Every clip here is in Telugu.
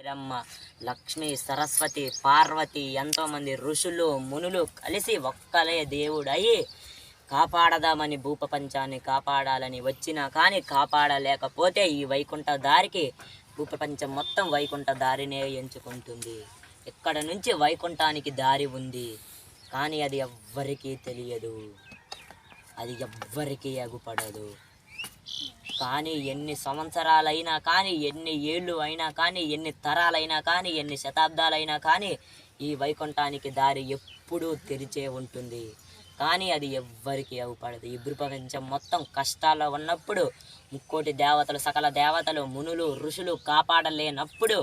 బ్రహ్మ, లక్ష్మి, సరస్వతి, పార్వతి ఎంతోమంది ఋషులు మునులు కలిసి ఒక్కలే దేవుడయి కాపాడదామని భూప్రపంచాన్ని కాపాడాలని వచ్చినా కానీ కాపాడలేకపోతే ఈ వైకుంఠ దారికి భూప్రపంచం మొత్తం వైకుంఠ దారినే ఎంచుకుంటుంది. ఇక్కడ నుంచి వైకుంఠానికి దారి ఉంది, కానీ అది ఎవ్వరికీ తెలియదు, అది ఎవ్వరికీ ఎగుపడదు. కానీ ఎన్ని సంవత్సరాలైనా కానీ, ఎన్ని ఏళ్ళు అయినా కానీ, ఎన్ని తరాలైనా కానీ, ఎన్ని శతాబ్దాలైనా కానీ ఈ వైకుంఠానికి దారి ఎప్పుడూ తెరిచే ఉంటుంది. కానీ అది ఎవ్వరికి అవ్వపడదు. ఈ భూప్రపంచం మొత్తం కష్టాల్లో ఉన్నప్పుడు, ముక్కోటి దేవతలు, సకల దేవతలు, మునులు, ఋషులు కాపాడలేనప్పుడు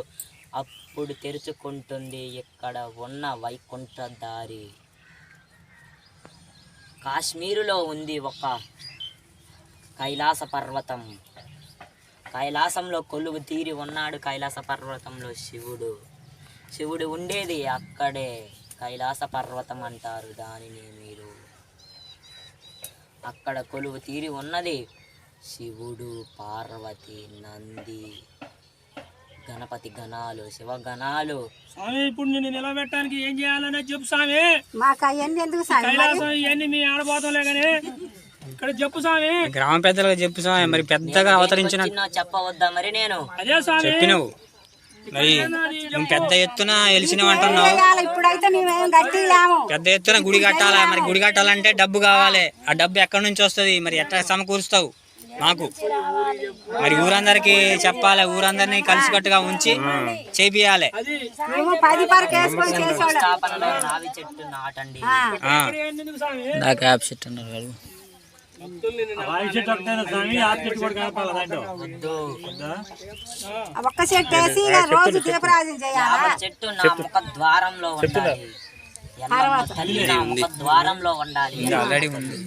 అప్పుడు తెరుచుకుంటుంది ఇక్కడ ఉన్న వైకుంఠ దారి. కాశ్మీరులో ఉంది ఒక కైలాస పర్వతం. కైలాసంలో కొలువు తీరి ఉన్నాడు. కైలాస పర్వతంలో శివుడు ఉండేది అక్కడే. కైలాస పర్వతం అంటారు దానిని. మీరు అక్కడ కొలువు తీరి ఉన్నది శివుడు, పార్వతి, నంది, గణపతి గణాలు, శివగణాలు. స్వామి ఇప్పుడు నేను నిలబెట్టడానికి ఏం చేయాలనే చెప్పు స్వామి. మాకు అవన్నీ ఎందుకు స్వామి? కైలాసం ఇవన్నీ మీ ఆడబోతంలే కానీ ఇక్కడ చెప్పు స్వామి. గ్రామ పెద్దలకు చెప్పు స్వామి. మరి పెద్దగా అవతరించిన చెప్పవద్దా మరి? నేను అదే స్వామి చెప్పినవు. మరి నువ్వు పెద్ద ఎత్తున వెలిసినవు అంటున్నావు. ఇప్పుడైతే మేమేం గట్టిలేము. పెద్ద ఎత్తున గుడి కట్టాలా? మరి గుడి కట్టాలంటే డబ్బు కావాలి. ఆ డబ్బు ఎక్కడి నుంచి వస్తుంది? మరి ఎట్లా సమకూరుస్తావు మాకు? మరి ఊరందరికి చెప్పాలి, ఊరందరినీ కలిసికట్టుగా ఉంచి చేపియాలి. స్థాపనలో రావి చెట్టు నాటండి. ఒక్క చెట్టు వేసి రోజు దీపరాజన చేయాలి. చెట్టు నా ముఖ ద్వారంలో ఉండాలి. తల్లి నా ముఖ ద్వారంలో ఉండాలి. ఆల్రెడీ ఉంది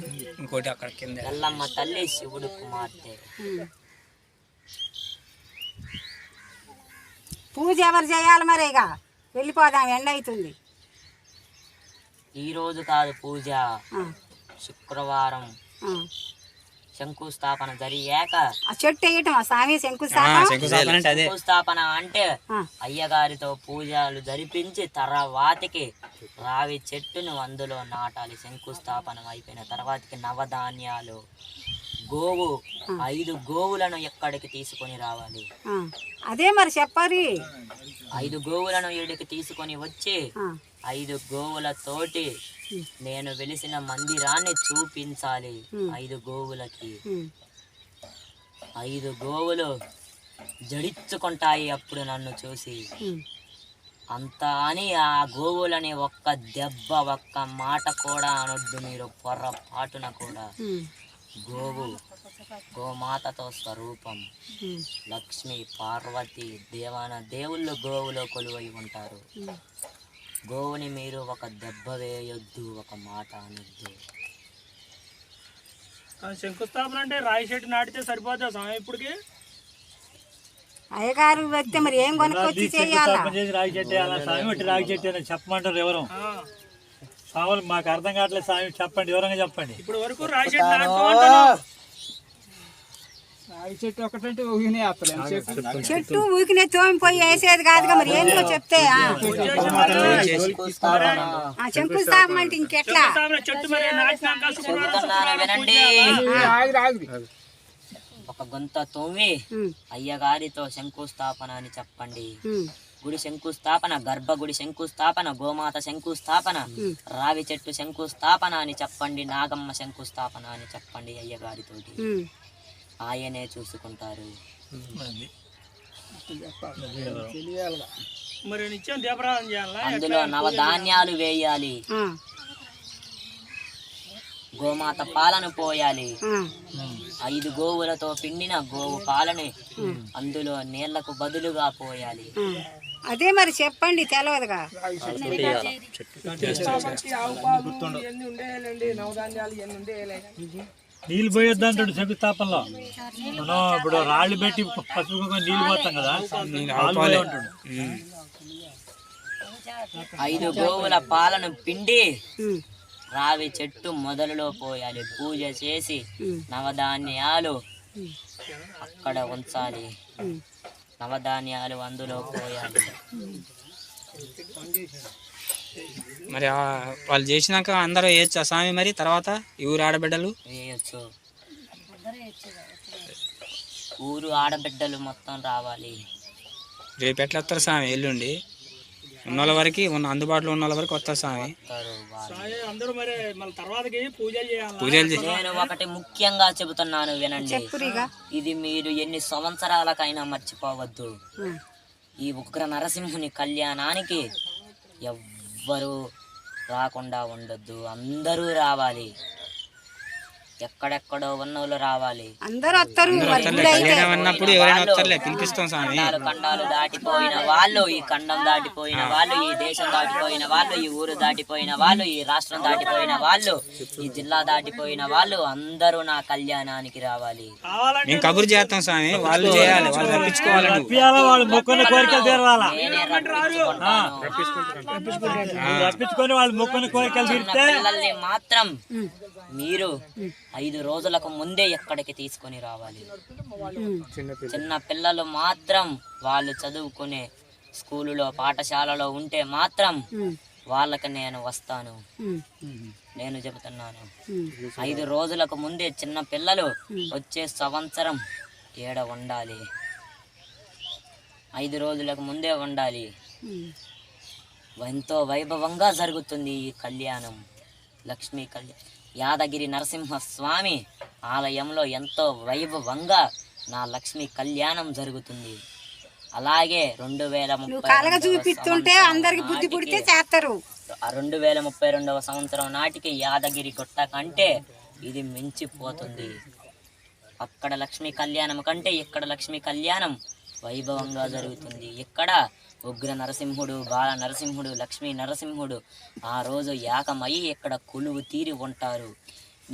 ఇంకోటి అక్కడ కింద. ఎల్లమ్మ తల్లి శివుడు కుమార్తె. పూజ ఎవరు చేయాలి మరి? ఇక వెళ్ళిపోదాం, ఎండ అవుతుంది. ఈ రోజు కాదు పూజ, శుక్రవారం శంకుస్థాపన జరిగాక. చెట్టు వేయటం స్వామి శంకుస్థాపన అంటే అయ్యగారితో పూజలు జరిపించి తర్వాతికి రావి చెట్టును అందులో నాటాలి. శంకుస్థాపన అయిపోయిన తర్వాతకి నవధాన్యాలు, గోవు, 5 గోవులను ఎక్కడికి తీసుకొని రావాలి. అదే మరి చెప్పాలి. 5 గోవులను ఈడికి తీసుకొని వచ్చి 5 గోవులతోటి నేను వెలిసిన మందిరాన్ని చూపించాలి. 5 గోవులకి 5 గోవులు జడిచ్చుకుంటాయి అప్పుడు నన్ను చూసి. అంతా అని ఆ గోవులని ఒక్క దెబ్బ, ఒక్క మాట కూడా అనొద్దు మీరు పొర్రపాటున కూడా. గోమాతతో స్వరూపం. లక్ష్మి, పార్వతి, దేవుళ్ళు గోవులో కొలువై ఉంటారు. గోవుని మీరు ఒక దెబ్బ వేయొద్దు, ఒక మాట అనొద్దు. శంకుస్థాపన అంటే రాయి చెట్టు నాటితే సరిపోతా స్వామి? ఇప్పటికి అయ్యగారు వస్తే మరి ఏం కొనుక్కొచ్చి చేయాలి? రాగి చెట్టు స్వామి ఒకటి రాగి చెట్టు చెప్పమంటారు ఎవరు? స్వాములు మాకు అర్థం కావట్లేదు స్వామి, చెప్పండి, వివరంగా చెప్పండి. ఇప్పుడు వరకు రాయి చెట్టు చెట్టు ఊకినే తోమిపోయి వేసేది కాదుగా, మరి ఏందో చెప్తే. శంకుస్థాపన అంటే ఇంకెట్లా? ఒక గొంత తోమి అయ్యగారితో శంకుస్థాపన అని చెప్పండి. గుడి శంకుస్థాపన, గర్భగుడి శంకుస్థాపన, గోమాత శంకుస్థాపన, రావి చెట్టు శంకుస్థాపన అని చెప్పండి. నాగమ్మ శంకుస్థాపన అని చెప్పండి అయ్యగారితోటి. ఆయనే చూసుకుంటారు. అందులో నవధాన్యాలు వేయాలి. గోమాత పాలను పోయాలి. 5 గోవులతో పిండిన గోవు పాలని అందులో నీళ్లకు బదులుగా పోయాలి. అదే మరి చెప్పండి, తెలవదుగా. నీళ్ళు పోయొద్దు అంటాడు శంకుస్థాపనలో. మనం ఇప్పుడు రాళ్ళు పెట్టి పసుపు నీళ్ళు పోతాం కదా, 5 గోవుల పాలను పిండి రావి చెట్టు మొదలులో పోయాలి. పూజ చేసి నవధాన్యాలు అక్కడ ఉంచాలి. నవధాన్యాలు అందులో పోయాలి. మరి వాళ్ళు చేసినాక అందరూ వేయచ్చా స్వామి? మరి తర్వాత ఈ ఊరు ఆడబిడ్డలు వేయచ్చు. ఊరు ఆడబిడ్డలు మొత్తం రావాలి. రేపు ఎట్లా వస్తారు స్వామి? ఎల్లుండి ఉన్న వరకు అందుబాటులో ఉన్న వరకు వస్తారు స్వామి. అందరూ మరి మళ్ళీ తర్వాతకి పూజలు చేయాలి. పూజలు చేసి నేను ఒకటి ముఖ్యంగా చెబుతున్నాను వినండి. ఇది మీరు ఎన్ని సంవత్సరాలకైనా మర్చిపోవద్దు. ఈ ఉగ్ర నరసింహుని కళ్యాణానికి ఎవ్వరూ రాకుండా ఉండొద్దు. అందరూ రావాలి. ఎక్కడెక్కడో ఉన్నోళ్ళు రావాలి. అందరూ వస్తారు. కళ్యాణం అన్నప్పుడు ఎవరైనా వస్తారులే, పిలిపిస్తాం స్వామి. ఖండాలు దాటిపోయిన వాళ్ళు, ఈ ఖండం దాటిపోయిన వాళ్ళు, ఈ దేశం దాటిపోయిన వాళ్ళు, ఈ ఊరు దాటిపోయిన వాళ్ళు, ఈ రాష్ట్రం దాటిపోయిన వాళ్ళు, ఈ జిల్లా దాటిపోయిన వాళ్ళు అందరూ నా కళ్యాణానికి రావాలి. మేము కబురు చేస్తాం స్వామి. వాళ్ళు చేయాలి, వాళ్ళు రప్పించుకోవాలి. నేనే రప్పించుకొని వాళ్ళు మొక్కుని కోరికలు తీరితే పిల్లల్ని మాత్రం మీరు 5 రోజులకు ముందే ఎక్కడికి తీసుకొని రావాలి. చిన్న పిల్లలు మాత్రం వాళ్ళు చదువుకునే స్కూలులో పాఠశాలలో ఉంటే మాత్రం వాళ్ళకి నేను వస్తాను. నేను చెబుతున్నాను, 5 రోజులకు ముందే చిన్న పిల్లలు వచ్చే సంవత్సరం ఏడ ఉండాలి. 5 రోజులకు ముందే ఉండాలి. ఎంతో వైభవంగా జరుగుతుంది ఈ కళ్యాణం. లక్ష్మీ కళ్యాణం యాదగిరి నరసింహస్వామి ఆలయంలో ఎంతో వైభవంగా నా లక్ష్మీ కళ్యాణం జరుగుతుంది. అలాగే 2032వ సంవత్సరం నాటికి యాదగిరి గుట్ట కంటే ఇది మించిపోతుంది. అక్కడ లక్ష్మీ కళ్యాణం కంటే ఇక్కడ లక్ష్మీ కళ్యాణం వైభవంగా జరుగుతుంది. ఇక్కడ ఉగ్ర నరసింహుడు, బాల నరసింహుడు, లక్ష్మీ నరసింహుడు ఆ రోజు ఏకమయ్యి ఇక్కడ కొలువు తీరి ఉంటారు.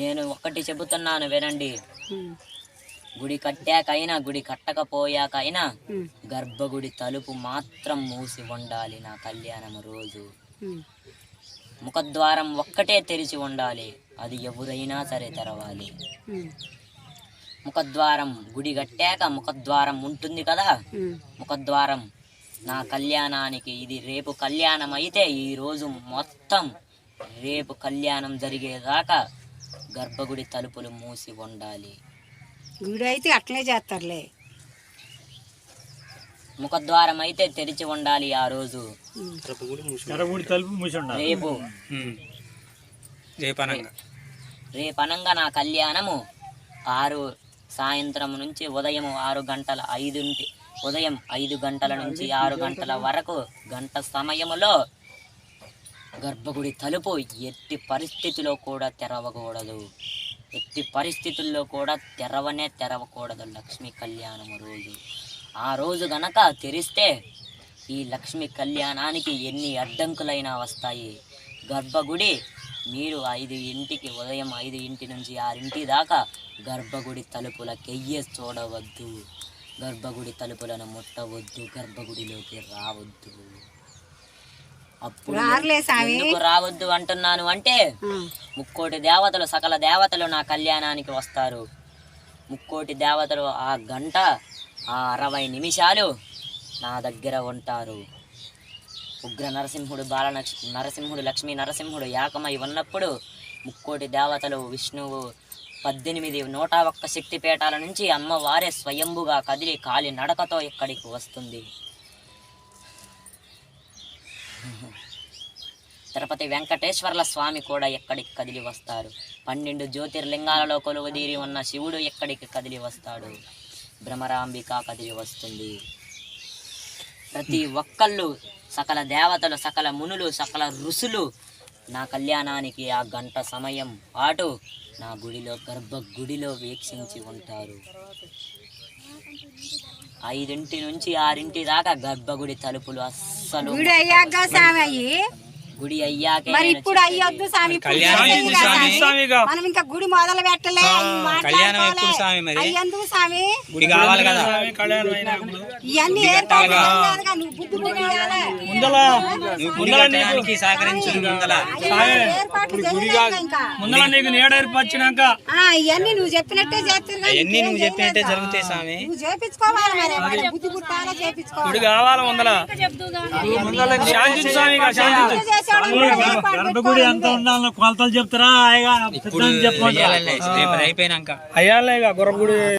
నేను ఒకటి చెబుతున్నాను వినండి. గుడి కట్టాకైనా గుడి కట్టకపోయాకైనా గర్భగుడి తలుపు మాత్రం మూసి ఉండాలి. నా కళ్యాణం రోజు ముఖద్వారం ఒక్కటే తెరిచి ఉండాలి. అది ఎవరైనా సరే తెరవాలి. ముఖద్వారం గుడి కట్టాక ముఖద్వారం ఉంటుంది కదా, ముఖద్వారం నా కళ్యాణానికి ఇది రేపు కళ్యాణం అయితే ఈ రోజు మొత్తం రేపు కళ్యాణం జరిగేదాకా గర్భగుడి తలుపులు మూసి ఉండాలి. గుడి అయితే అట్లే చేస్తారులే. ముఖద్వారం అయితే తెరిచి ఉండాలి. ఆ రోజు తలుపు మూసి ఉండాలి. రేపనంగా నా కళ్యాణము 6 సాయంత్రం నుంచి ఉదయం 5 గంటల నుంచి 6 గంటల వరకు గంట సమయంలో గర్భగుడి తలుపు ఎట్టి పరిస్థితిలో కూడా తెరవకూడదు. ఎట్టి పరిస్థితుల్లో కూడా తెరవకూడదు లక్ష్మీ కళ్యాణం రోజు. ఆ రోజు గనక తెరిస్తే ఈ లక్ష్మీ కళ్యాణానికి ఎన్ని అడ్డంకులైనా వస్తాయి. గర్భగుడి మీరు 5 ఉదయం 5 నుంచి 6 దాకా గర్భగుడి తలుపులకెయ్యే చూడవద్దు. గర్భగుడి తలుపులను ముట్టవద్దు. గర్భగుడిలోకి రావద్దు. అప్పుడు ఎందుకు రావద్దు అంటున్నాను అంటే 3 దేవతలు, సకల దేవతలు నా కళ్యాణానికి వస్తారు. 3 దేవతలు ఆ గంట 60 నిమిషాలు నా దగ్గర ఉంటారు. ఉగ్ర నరసింహుడు, బాల నరసింహుడు, లక్ష్మీ నరసింహుడు ఏకమై ఉన్నప్పుడు 3 దేవతలు, విష్ణువు 101 శక్తిపీఠాల నుంచి అమ్మవారే స్వయంభుగా కదిలి కాలి నడకతో ఇక్కడికి వస్తుంది. తిరుపతి వెంకటేశ్వర్ల స్వామి కూడా ఎక్కడికి కదిలి వస్తారు. 12 జ్యోతిర్లింగాలలో కొలువుదీరి ఉన్న శివుడు ఎక్కడికి కదిలి వస్తాడు. భ్రమరాంబిక కదిలి వస్తుంది. ప్రతి ఒక్కళ్ళు, సకల దేవతలు, సకల మునులు, సకల ఋషులు నా కళ్యాణానికి ఆ గంట సమయం పాటు నా గుడిలో గర్భగుడిలో వీక్షించి ఉంటారు. 5 నుంచి 6 దాకా గర్భగుడి తలుపులు అస్సలు గుడి అయ్యాక ఇప్పుడు అయ్యొద్దు స్వామి. మనం ఇంకా గుడి మొదలు పెట్టలే. అయ్యందుకు స్వామి గుడి కావాలి కదా. ఇవన్నీ ఏర్పాటు నువ్వు బుద్ధి ముందల నువ్వు గుడి కట్టడానికి సహకరించు ముందల. ఏర్పాట్లు చేయలేక ఇంకా. ముందల నీకు నీడ ఏర్పరిచినాక ఇవన్నీ నువ్వు చెప్పినట్టే చేస్తారు కానీ అవన్నీ నువ్వు చెప్పినట్టే జరుగుతాయి స్వామి. నువ్వు చేపించుకోవాలి మరి వాళ్ళ బుద్ధి పుట్టాలా చేపించుకోవాలి. గుడి కావాలా ముందల శాంతి స్వామి శాంతి చేసేవాడు కూడా ఏర్పాటు గర్భగుడి ఎంత ఉండాలని కొలతలు చెప్తారా? ఇప్పుడు చెప్పండి. వెయ్యాలే, రేపు అయిపోయినాక అయ్యాలే గుర్రగుడి